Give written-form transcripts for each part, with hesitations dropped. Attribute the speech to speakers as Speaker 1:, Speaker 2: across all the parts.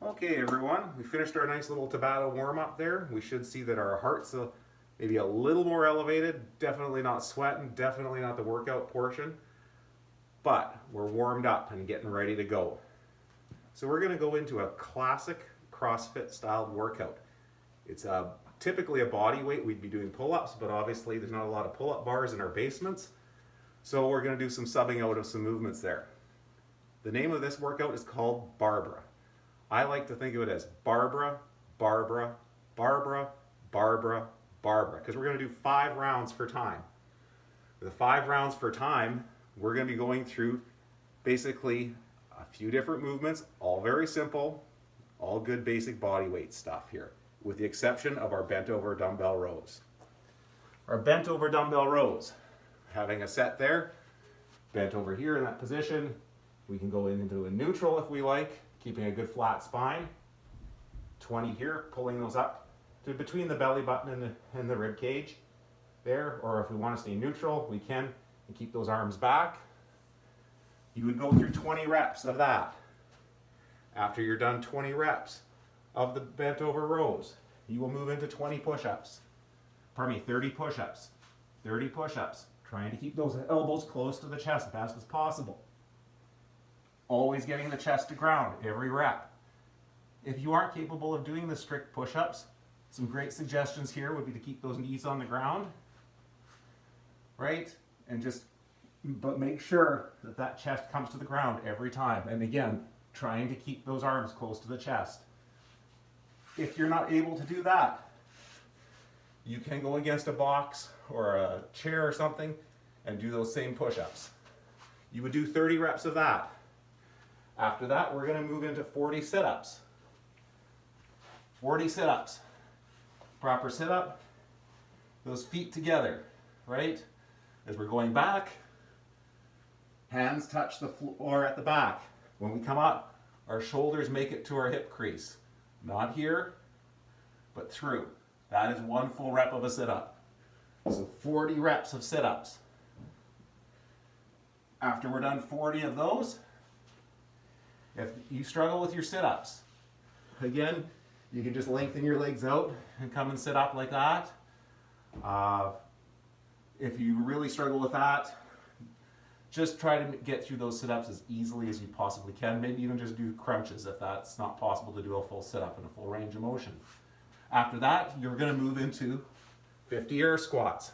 Speaker 1: Okay, everyone, we finished our nice little Tabata warm-up there. We should see that our heart's maybe a little more elevated. Definitely not sweating, definitely not the workout portion. But we're warmed up and getting ready to go. So we're going to go into a classic CrossFit styled workout. It's typically a body weight. We'd be doing pull-ups, but obviously there's not a lot of pull-up bars in our basements. So we're going to do some subbing out of some movements there. The name of this workout is called Barbara. I like to think of it as Barbara, Barbara, Barbara, Barbara, Barbara, because we're going to do 5 rounds for time. The 5 rounds for time, we're going to be going through basically a few different movements, all very simple, all good basic body weight stuff here, with the exception of our bent over dumbbell rows. Our bent over dumbbell rows, having a set there, bent over here in that position, we can go into a neutral if we like, keeping a good flat spine. 20 here, pulling those up to between the belly button and the rib cage there, or if we want to stay neutral, we can, and keep those arms back. You would go through 20 reps of that. After you're done 20 reps of the bent over rows, you will move into 20 push-ups. 30 push-ups. 30 push-ups, trying to keep those elbows close to the chest as fast as possible. Always getting the chest to ground every rep. If you aren't capable of doing the strict push-ups, some great suggestions here would be to keep those knees on the ground, right? But make sure that that chest comes to the ground every time. And again, trying to keep those arms close to the chest. If you're not able to do that, you can go against a box or a chair or something and do those same push-ups. You would do 30 reps of that. After that, we're going to move into 40 sit-ups. 40 sit-ups. Proper sit-up, those feet together, right? As we're going back, hands touch the floor at the back. When we come up, our shoulders make it to our hip crease. Not here, but through. That is 1 full rep of a sit-up. So 40 reps of sit-ups. After we're done 40 of those, if you struggle with your sit-ups, again, you can just lengthen your legs out and come and sit up like that. If you really struggle with that, just try to get through those sit-ups as easily as you possibly can. Maybe even just do crunches if that's not possible to do a full sit-up in a full range of motion. After that, you're going to move into 50 air squats.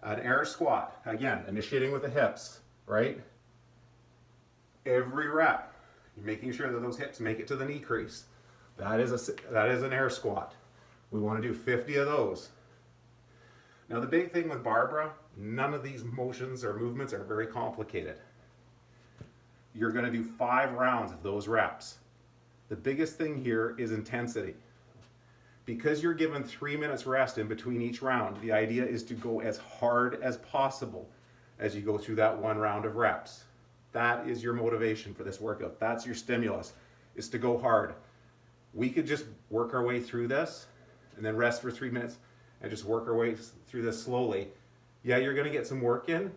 Speaker 1: An air squat, again, initiating with the hips, right? Every rep, you're making sure that those hips make it to the knee crease. That is an air squat. We want to do 50 of those. Now the big thing with Barbara, none of these motions or movements are very complicated. You're going to do 5 rounds of those reps. The biggest thing here is intensity. Because you're given 3 minutes rest in between each round, the idea is to go as hard as possible as you go through that 1 round of reps. That is your motivation for this workout. That's your stimulus, is to go hard. We could just work our way through this and then rest for 3 minutes and just work our way through this slowly. Yeah, you're going to get some work in,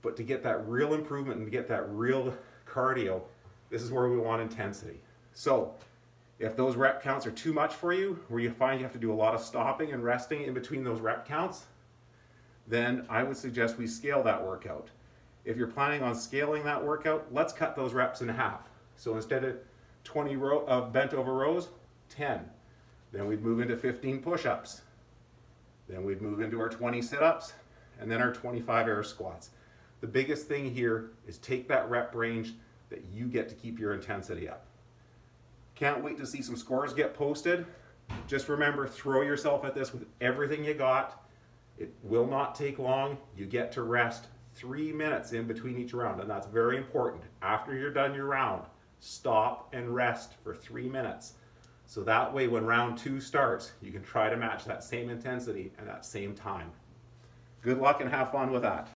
Speaker 1: but to get that real improvement and to get that real cardio, this is where we want intensity. So if those rep counts are too much for you, where you find you have to do a lot of stopping and resting in between those rep counts, then I would suggest we scale that workout. If you're planning on scaling that workout, let's cut those reps in half. So instead of 20 of bent over rows, 10. Then we'd move into 15 push-ups. Then we'd move into our 20 sit-ups, and then our 25 air squats. The biggest thing here is take that rep range that you get to keep your intensity up. Can't wait to see some scores get posted. Just remember, throw yourself at this with everything you got. It will not take long. You get to rest 3 minutes in between each round, and that's very important. After you're done your round, stop and rest for 3 minutes. So that way when round 2 starts, you can try to match that same intensity and that same time. Good luck and have fun with that.